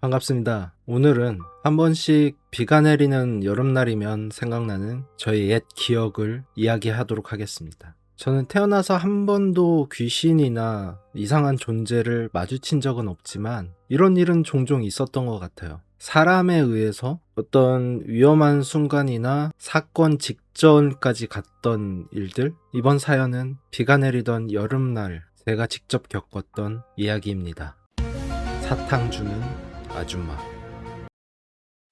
반갑습니다. 오늘은 한 번씩 비가 내리는 여름날이면 생각나는 저의 옛 기억을 이야기하도록 하겠습니다. 저는 태어나서 한 번도 귀신이나 이상한 존재를 마주친 적은 없지만 이런 일은 종종 있었던 것 같아요. 사람에 의해서 어떤 위험한 순간이나 사건 직전까지 갔던 일들. 이번 사연은 비가 내리던 여름날 제가 직접 겪었던 이야기입니다. 사탕 주는 아줌마.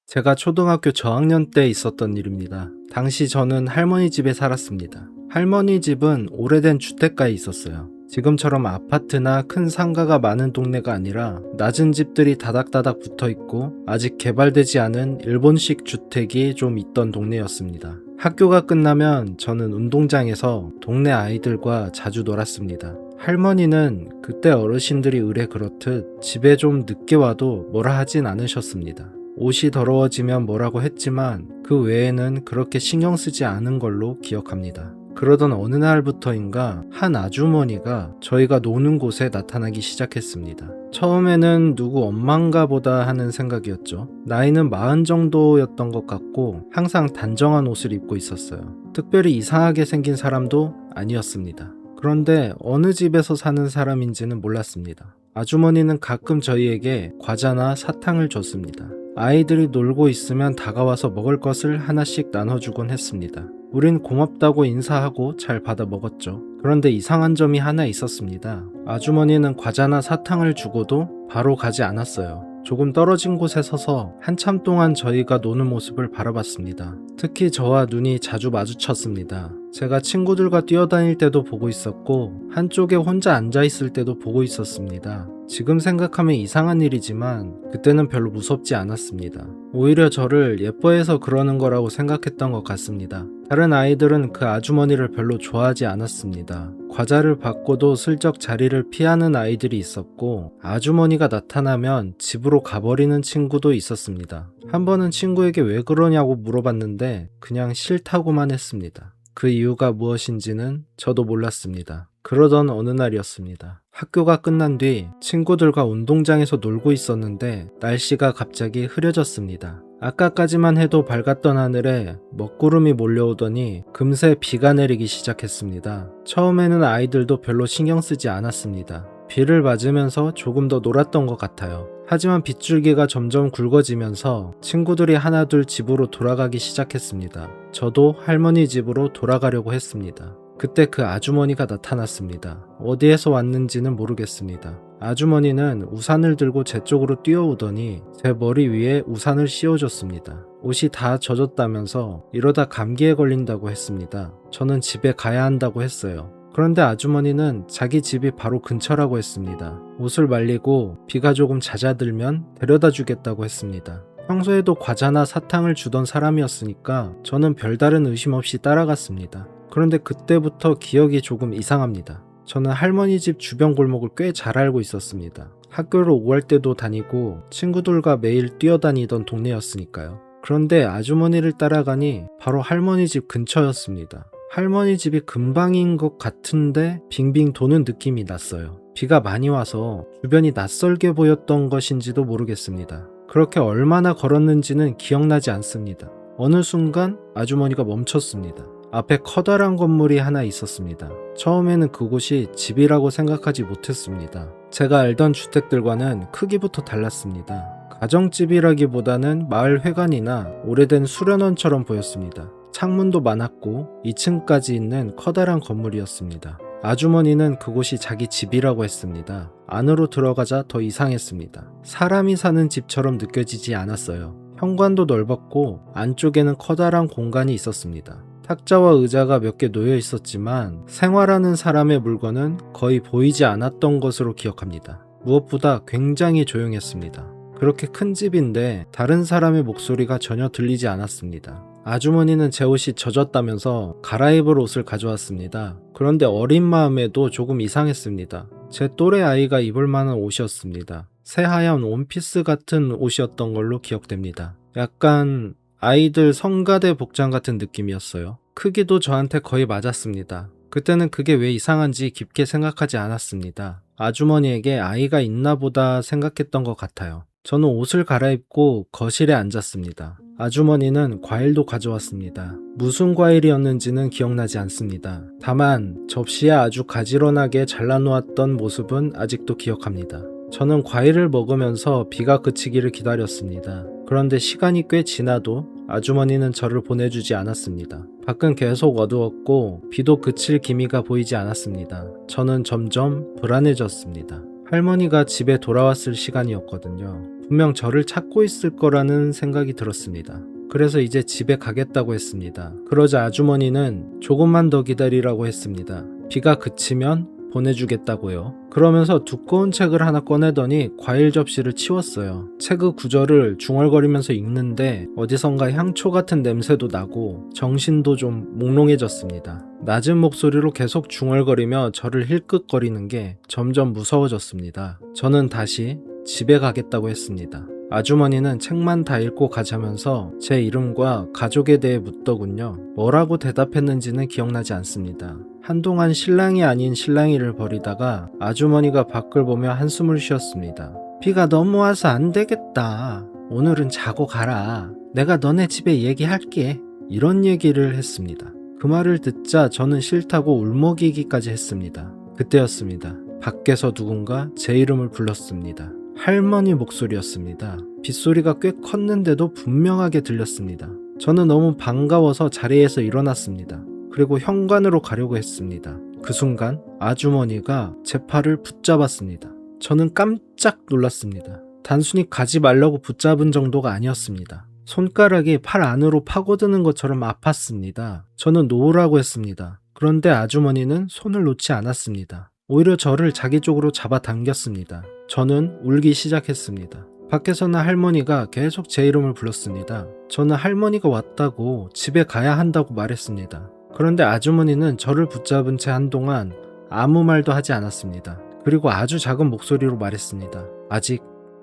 제가 초등학교 저학년 때 있었던 일입니다. 당시 저는 할머니 집에 살았습니다. 할머니 집은 오래된 주택가에 있었어요. 지금처럼 아파트나 큰 상가가 많은 동네가 아니라 낮은 집들이 다닥다닥 붙어 있고 아직 개발되지 않은 일본식 주택이 좀 있던 동네였습니다. 학교가 끝나면 저는 운동장에서 동네 아이들과 자주 놀았습니다. 할머니는 그때 어르신들이 의례 그렇듯 집에 좀 늦게 와도 뭐라 하진 않으셨습니다. 옷이 더러워지면 뭐라고 했지만 그 외에는 그렇게 신경 쓰지 않은 걸로 기억합니다. 그러던 어느 날부터인가 한 아주머니가 저희가 노는 곳에 나타나기 시작했습니다. 처음에는 누구 엄마인가 보다 하는 생각이었죠. 나이는 40 정도였던 것 같고 항상 단정한 옷을 입고 있었어요. 특별히 이상하게 생긴 사람도 아니었습니다. 그런데 어느 집에서 사는 사람인지는 몰랐습니다. 아주머니는 가끔 저희에게 과자나 사탕을 줬습니다. 아이들이 놀고 있으면 다가와서 먹을 것을 하나씩 나눠주곤 했습니다. 우린 고맙다고 인사하고 잘 받아 먹었죠. 그런데 이상한 점이 하나 있었습니다. 아주머니는 과자나 사탕을 주고도 바로 가지 않았어요. 조금 떨어진 곳에 서서 한참 동안 저희가 노는 모습을 바라봤습니다. 특히 저와 눈이 자주 마주쳤습니다. 제가 친구들과 뛰어다닐 때도 보고 있었고 한쪽에 혼자 앉아있을 때도 보고 있었습니다. 지금 생각하면 이상한 일이지만 그때는 별로 무섭지 않았습니다. 오히려 저를 예뻐해서 그러는 거라고 생각했던 것 같습니다. 다른 아이들은 그 아주머니를 별로 좋아하지 않았습니다. 과자를 받고도 슬쩍 자리를 피하는 아이들이 있었고 아주머니가 나타나면 집으로 가버리는 친구도 있었습니다. 한 번은 친구에게 왜 그러냐고 물어봤는데 그냥 싫다고만 했습니다. 그 이유가 무엇인지는 저도 몰랐습니다. 그러던 어느 날이었습니다. 학교가 끝난 뒤 친구들과 운동장에서 놀고 있었는데 날씨가 갑자기 흐려졌습니다. 아까까지만 해도 밝았던 하늘에 먹구름이 몰려오더니 금세 비가 내리기 시작했습니다. 처음에는 아이들도 별로 신경 쓰지 않았습니다. 비를 맞으면서 조금 더 놀았던 것 같아요. 하지만 빗줄기가 점점 굵어지면서 친구들이 하나둘 집으로 돌아가기 시작했습니다. 저도 할머니 집으로 돌아가려고 했습니다. 그때 그 아주머니가 나타났습니다. 어디에서 왔는지는 모르겠습니다. 아주머니는 우산을 들고 제 쪽으로 뛰어오더니 제 머리 위에 우산을 씌워줬습니다. 옷이 다 젖었다면서 이러다 감기에 걸린다고 했습니다. 저는 집에 가야 한다고 했어요. 그런데 아주머니는 자기 집이 바로 근처라고 했습니다. 옷을 말리고 비가 조금 잦아들면 데려다 주겠다고 했습니다. 평소에도 과자나 사탕을 주던 사람이었으니까 저는 별다른 의심 없이 따라갔습니다. 그런데 그때부터 기억이 조금 이상합니다. 저는 할머니 집 주변 골목을 꽤 잘 알고 있었습니다. 학교를 오갈 때도 다니고 친구들과 매일 뛰어다니던 동네였으니까요. 그런데 아주머니를 따라가니 바로 할머니 집 근처였습니다. 할머니 집이 근방인 것 같은데 빙빙 도는 느낌이 났어요. 비가 많이 와서 주변이 낯설게 보였던 것인지도 모르겠습니다. 그렇게 얼마나 걸었는지는 기억나지 않습니다. 어느 순간 아주머니가 멈췄습니다. 앞에 커다란 건물이 하나 있었습니다. 처음에는 그곳이 집이라고 생각하지 못했습니다. 제가 알던 주택들과는 크기부터 달랐습니다. 가정집이라기보다는 마을 회관이나 오래된 수련원처럼 보였습니다. 창문도 많았고 2층까지 있는 커다란 건물이었습니다. 아주머니는 그곳이 자기 집이라고 했습니다. 안으로 들어가자 더 이상했습니다. 사람이 사는 집처럼 느껴지지 않았어요. 현관도 넓었고 안쪽에는 커다란 공간이 있었습니다. 탁자와 의자가 몇 개 놓여 있었지만 생활하는 사람의 물건은 거의 보이지 않았던 것으로 기억합니다. 무엇보다 굉장히 조용했습니다. 그렇게 큰 집인데 다른 사람의 목소리가 전혀 들리지 않았습니다. 아주머니는 제 옷이 젖었다면서 갈아입을 옷을 가져왔습니다. 그런데 어린 마음에도 조금 이상했습니다. 제 또래 아이가 입을 만한 옷이었습니다. 새하얀 원피스 같은 옷이었던 걸로 기억됩니다. 약간 아이들 성가대 복장 같은 느낌이었어요. 크기도 저한테 거의 맞았습니다. 그때는 그게 왜 이상한지 깊게 생각하지 않았습니다. 아주머니에게 아이가 있나 보다 생각했던 것 같아요. 저는 옷을 갈아입고 거실에 앉았습니다. 아주머니는 과일도 가져왔습니다. 무슨 과일이었는지는 기억나지 않습니다. 다만 접시에 아주 가지런하게 잘라놓았던 모습은 아직도 기억합니다. 저는 과일을 먹으면서 비가 그치기를 기다렸습니다. 그런데 시간이 꽤 지나도 아주머니는 저를 보내주지 않았습니다. 밖은 계속 어두웠고 비도 그칠 기미가 보이지 않았습니다. 저는 점점 불안해졌습니다. 할머니가 집에 돌아왔을 시간이었거든요. 분명 저를 찾고 있을 거라는 생각이 들었습니다. 그래서 이제 집에 가겠다고 했습니다. 그러자 아주머니는 조금만 더 기다리라고 했습니다. 비가 그치면 보내주겠다고요. 그러면서 두꺼운 책을 하나 꺼내더니 과일 접시를 치웠어요. 책의 구절을 중얼거리면서 읽는데 어디선가 향초 같은 냄새도 나고 정신도 좀 몽롱해졌습니다. 낮은 목소리로 계속 중얼거리며 저를 힐끗거리는 게 점점 무서워졌습니다. 저는 다시 집에 가겠다고 했습니다. 아주머니는 책만 다 읽고 가자면서 제 이름과 가족에 대해 묻더군요. 뭐라고 대답했는지는 기억나지 않습니다. 한동안 신랑이 아닌 신랑이를 벌이다가 아주머니가 밖을 보며 한숨을 쉬었습니다. 비가 너무 와서 안 되겠다. 오늘은 자고 가라. 내가 너네 집에 얘기할게. 이런 얘기를 했습니다. 그 말을 듣자 저는 싫다고 울먹이기까지 했습니다. 그때였습니다. 밖에서 누군가 제 이름을 불렀습니다. 할머니 목소리였습니다. 빗소리가 꽤 컸는데도 분명하게 들렸습니다. 저는 너무 반가워서 자리에서 일어났습니다. 그리고 현관으로 가려고 했습니다. 그 순간 아주머니가 제 팔을 붙잡았습니다. 저는 깜짝 놀랐습니다. 단순히 가지 말라고 붙잡은 정도가 아니었습니다. 손가락이 팔 안으로 파고드는 것처럼 아팠습니다. 저는 놓으라고 했습니다. 그런데 아주머니는 손을 놓지 않았습니다. 오히려 저를 자기 쪽으로 잡아당겼습니다. 저는 울기 시작했습니다. 밖에서는 할머니가 계속 제 이름을 불렀습니다. 저는 할머니가 왔다고 집에 가야 한다고 말했습니다. 그런데 아주머니는 저를 붙잡은 채 한동안 아무 말도 하지 않았습니다. 그리고 아주 작은 목소리로 말했습니다. 아직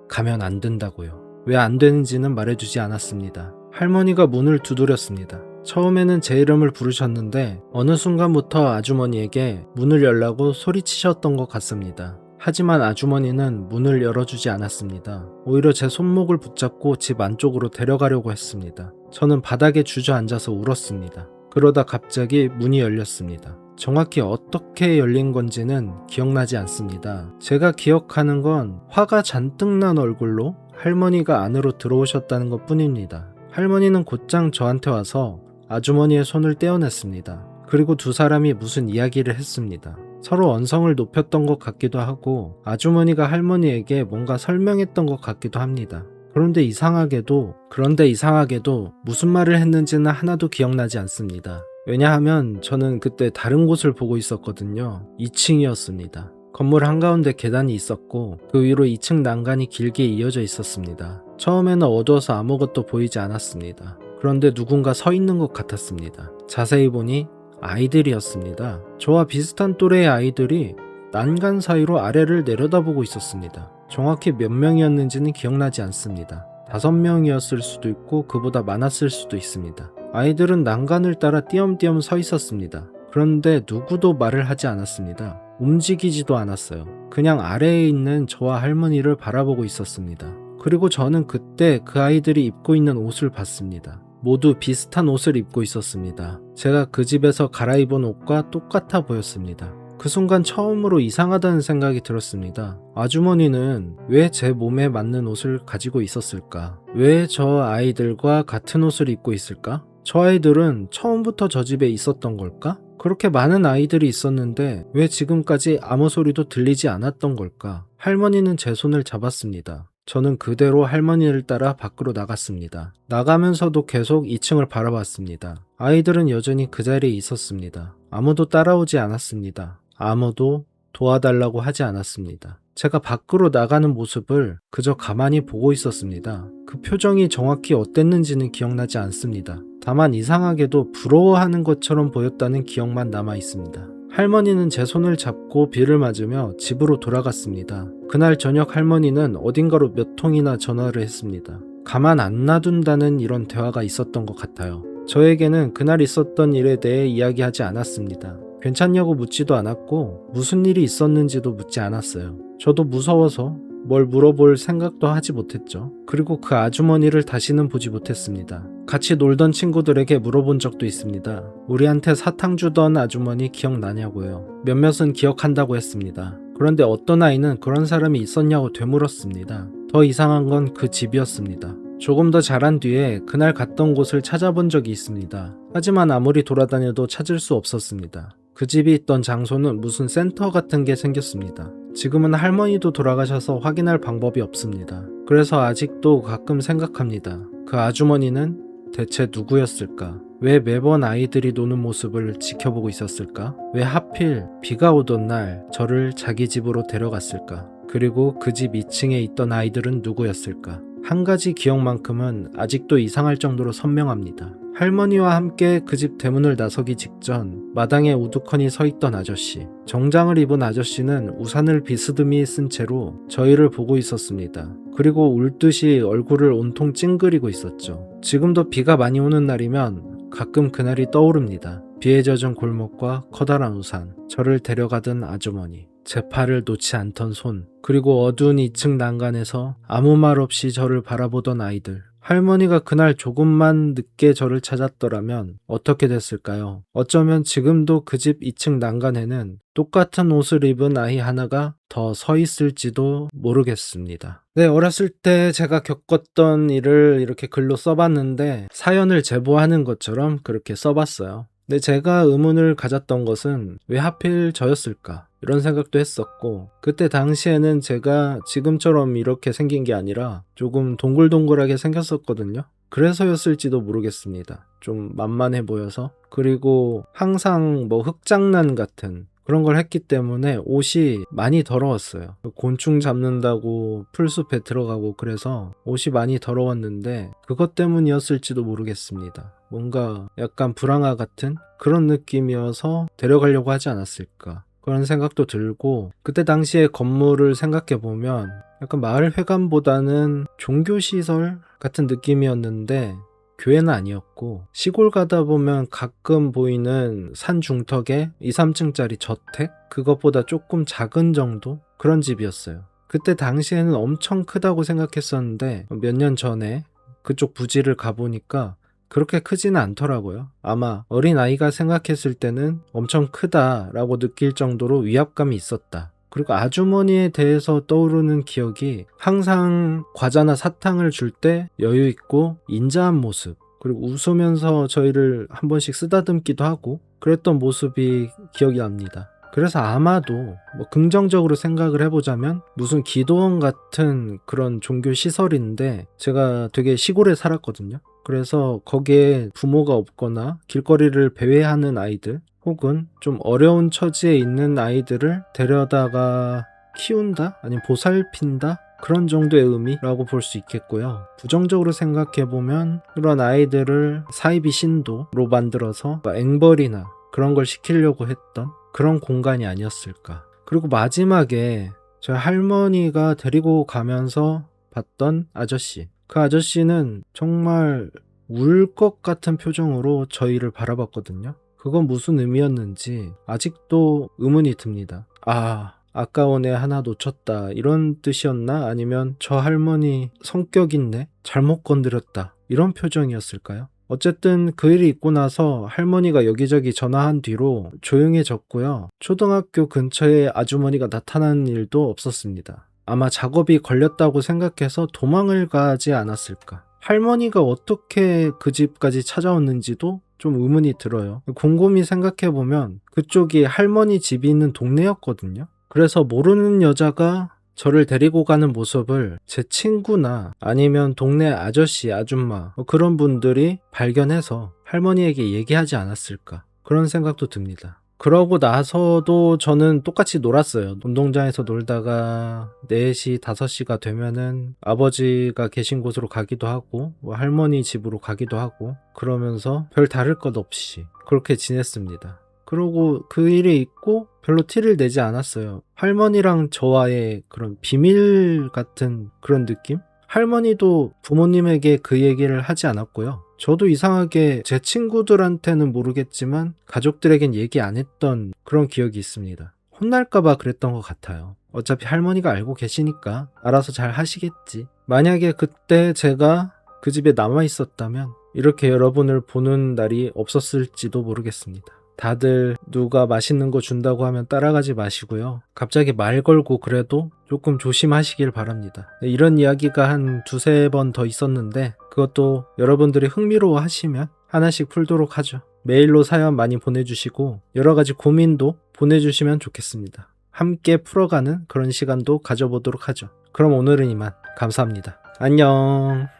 가면 안 된다고요. 왜 안 되는지는 말해주지 않았습니다. 할머니가 문을 두드렸습니다. 처음에는 제 이름을 부르셨는데 어느 순간부터 아주머니에게 문을 열라고 소리치셨던 것 같습니다. 하지만 아주머니는 문을 열어주지 않았습니다. 오히려 제 손목을 붙잡고 집 안쪽으로 데려가려고 했습니다. 저는 바닥에 주저앉아서 울었습니다. 그러다 갑자기 문이 열렸습니다. 정확히 어떻게 열린 건지는 기억나지 않습니다. 제가 기억하는 건 화가 잔뜩 난 얼굴로 할머니가 안으로 들어오셨다는 것 뿐입니다. 할머니는 곧장 저한테 와서 아주머니의 손을 떼어냈습니다. 그리고 두 사람이 무슨 이야기를 했습니다. 서로 언성을 높였던 것 같기도 하고 아주머니가 할머니에게 뭔가 설명했던 것 같기도 합니다. 그런데 이상하게도 무슨 말을 했는지는 하나도 기억나지 않습니다. 왜냐하면 저는 그때 다른 곳을 보고 있었거든요. 2층이었습니다. 건물 한가운데 계단이 있었고 그 위로 2층 난간이 길게 이어져 있었습니다. 처음에는 어두워서 아무것도 보이지 않았습니다. 그런데 누군가 서 있는 것 같았습니다. 자세히 보니 아이들이었습니다. 저와 비슷한 또래의 아이들이 난간 사이로 아래를 내려다보고 있었습니다. 정확히 몇 명이었는지는 기억나지 않습니다. 5명이었을 수도 있고 그보다 많았을 수도 있습니다. 아이들은 난간을 따라 띄엄띄엄 서 있었습니다. 그런데 누구도 말을 하지 않았습니다. 움직이지도 않았어요. 그냥 아래에 있는 저와 할머니를 바라보고 있었습니다. 그리고 저는 그때 그 아이들이 입고 있는 옷을 봤습니다. 모두 비슷한 옷을 입고 있었습니다. 제가 그 집에서 갈아입은 옷과 똑같아 보였습니다. 그 순간 처음으로 이상하다는 생각이 들었습니다. 아주머니는 왜 제 몸에 맞는 옷을 가지고 있었을까? 왜 저 아이들과 같은 옷을 입고 있을까? 저 아이들은 처음부터 저 집에 있었던 걸까? 그렇게 많은 아이들이 있었는데 왜 지금까지 아무 소리도 들리지 않았던 걸까? 할머니는 제 손을 잡았습니다. 저는 그대로 할머니를 따라 밖으로 나갔습니다. 나가면서도 계속 2층을 바라봤습니다. 아이들은 여전히 그 자리에 있었습니다. 아무도 따라오지 않았습니다. 아무도 도와달라고 하지 않았습니다. 제가 밖으로 나가는 모습을 그저 가만히 보고 있었습니다. 그 표정이 정확히 어땠는지는 기억나지 않습니다. 다만 이상하게도 부러워하는 것처럼 보였다는 기억만 남아 있습니다. 할머니는 제 손을 잡고 비를 맞으며 집으로 돌아갔습니다. 그날 저녁 할머니는 어딘가로 몇 통이나 전화를 했습니다. 가만 안 놔둔다는 이런 대화가 있었던 것 같아요. 저에게는 그날 있었던 일에 대해 이야기하지 않았습니다. 괜찮냐고 묻지도 않았고 무슨 일이 있었는지도 묻지 않았어요. 저도 무서워서 뭘 물어볼 생각도 하지 못했죠. 그리고 그 아주머니를 다시는 보지 못했습니다. 같이 놀던 친구들에게 물어본 적도 있습니다. 우리한테 사탕 주던 아주머니 기억나냐고요. 몇몇은 기억한다고 했습니다. 그런데 어떤 아이는 그런 사람이 있었냐고 되물었습니다. 더 이상한 건 그 집이었습니다. 조금 더 자란 뒤에 그날 갔던 곳을 찾아본 적이 있습니다. 하지만 아무리 돌아다녀도 찾을 수 없었습니다. 그 집이 있던 장소는 무슨 센터 같은 게 생겼습니다. 지금은 할머니도 돌아가셔서 확인할 방법이 없습니다. 그래서 아직도 가끔 생각합니다. 그 아주머니는 대체 누구였을까? 왜 매번 아이들이 노는 모습을 지켜보고 있었을까? 왜 하필 비가 오던 날 저를 자기 집으로 데려갔을까? 그리고 그 집 2층에 있던 아이들은 누구였을까? 한 가지 기억만큼은 아직도 이상할 정도로 선명합니다. 할머니와 함께 그 집 대문을 나서기 직전 마당에 우두커니 서 있던 아저씨. 정장을 입은 아저씨는 우산을 비스듬히 쓴 채로 저희를 보고 있었습니다. 그리고 울듯이 얼굴을 온통 찡그리고 있었죠. 지금도 비가 많이 오는 날이면 가끔 그날이 떠오릅니다. 비에 젖은 골목과 커다란 우산, 저를 데려가던 아주머니, 제 팔을 놓지 않던 손, 그리고 어두운 2층 난간에서 아무 말 없이 저를 바라보던 아이들. 할머니가 그날 조금만 늦게 저를 찾았더라면 어떻게 됐을까요? 어쩌면 지금도 그 집 2층 난간에는 똑같은 옷을 입은 아이 하나가 더 서 있을지도 모르겠습니다. 네, 어렸을 때 제가 겪었던 일을 이렇게 글로 써봤는데 사연을 제보하는 것처럼 그렇게 써봤어요. 근데 제가 의문을 가졌던 것은 왜 하필 저였을까? 이런 생각도 했었고, 그때 당시에는 제가 지금처럼 이렇게 생긴 게 아니라 조금 동글동글하게 생겼었거든요. 그래서였을지도 모르겠습니다. 좀 만만해 보여서. 그리고 항상 뭐 흙장난 같은 그런 걸 했기 때문에 옷이 많이 더러웠어요. 곤충 잡는다고 풀숲에 들어가고 그래서 옷이 많이 더러웠는데 그것 때문이었을지도 모르겠습니다. 뭔가 약간 불황아 같은 그런 느낌이어서 데려가려고 하지 않았을까. 그런 생각도 들고, 그때 당시에 건물을 생각해보면 약간 마을회관보다는 종교시설 같은 느낌이었는데 교회는 아니었고, 시골 가다 보면 가끔 보이는 산 중턱에 2, 3층짜리 저택? 그것보다 조금 작은 정도? 그런 집이었어요. 그때 당시에는 엄청 크다고 생각했었는데 몇 년 전에 그쪽 부지를 가보니까 그렇게 크지는 않더라고요. 아마 어린아이가 생각했을 때는 엄청 크다라고 느낄 정도로 위압감이 있었다. 그리고 아주머니에 대해서 떠오르는 기억이 항상 과자나 사탕을 줄 때 여유 있고 인자한 모습, 그리고 웃으면서 저희를 한 번씩 쓰다듬기도 하고 그랬던 모습이 기억이 납니다. 그래서 아마도 뭐 긍정적으로 생각을 해보자면 무슨 기도원 같은 그런 종교 시설인데, 제가 되게 시골에 살았거든요. 그래서 거기에 부모가 없거나 길거리를 배회하는 아이들, 혹은 좀 어려운 처지에 있는 아이들을 데려다가 키운다? 아니면 보살핀다? 그런 정도의 의미라고 볼 수 있겠고요. 부정적으로 생각해보면 그런 아이들을 사이비 신도로 만들어서 앵벌이나 그런 걸 시키려고 했던 그런 공간이 아니었을까. 그리고 마지막에 저희 할머니가 데리고 가면서 봤던 아저씨, 그 아저씨는 정말 울 것 같은 표정으로 저희를 바라봤거든요. 그건 무슨 의미였는지 아직도 의문이 듭니다. 아까운 애 하나 놓쳤다, 이런 뜻이었나? 아니면 저 할머니 성격 있네? 잘못 건드렸다, 이런 표정이었을까요? 어쨌든 그 일이 있고 나서 할머니가 여기저기 전화한 뒤로 조용해졌고요. 초등학교 근처에 아주머니가 나타나는 일도 없었습니다. 아마 작업이 걸렸다고 생각해서 도망을 가지 않았을까. 할머니가 어떻게 그 집까지 찾아왔는지도 좀 의문이 들어요. 곰곰이 생각해보면 그쪽이 할머니 집이 있는 동네였거든요. 그래서 모르는 여자가 저를 데리고 가는 모습을 제 친구나 아니면 동네 아저씨, 아줌마 그런 분들이 발견해서 할머니에게 얘기하지 않았을까, 그런 생각도 듭니다. 그러고 나서도 저는 똑같이 놀았어요. 운동장에서 놀다가 4시, 5시가 되면은 아버지가 계신 곳으로 가기도 하고 할머니 집으로 가기도 하고 그러면서 별 다를 것 없이 그렇게 지냈습니다. 그러고 그 일이 있고 별로 티를 내지 않았어요. 할머니랑 저와의 그런 비밀 같은 그런 느낌? 할머니도 부모님에게 그 얘기를 하지 않았고요. 저도 이상하게 제 친구들한테는 모르겠지만 가족들에겐 얘기 안 했던 그런 기억이 있습니다. 혼날까봐 그랬던 것 같아요. 어차피 할머니가 알고 계시니까 알아서 잘 하시겠지. 만약에 그때 제가 그 집에 남아 있었다면 이렇게 여러분을 보는 날이 없었을지도 모르겠습니다. 다들 누가 맛있는 거 준다고 하면 따라가지 마시고요. 갑자기 말 걸고 그래도 조금 조심하시길 바랍니다. 이런 이야기가 한 두세 번 더 있었는데 그것도 여러분들이 흥미로워 하시면 하나씩 풀도록 하죠. 메일로 사연 많이 보내주시고 여러 가지 고민도 보내주시면 좋겠습니다. 함께 풀어가는 그런 시간도 가져보도록 하죠. 그럼 오늘은 이만. 감사합니다. 안녕.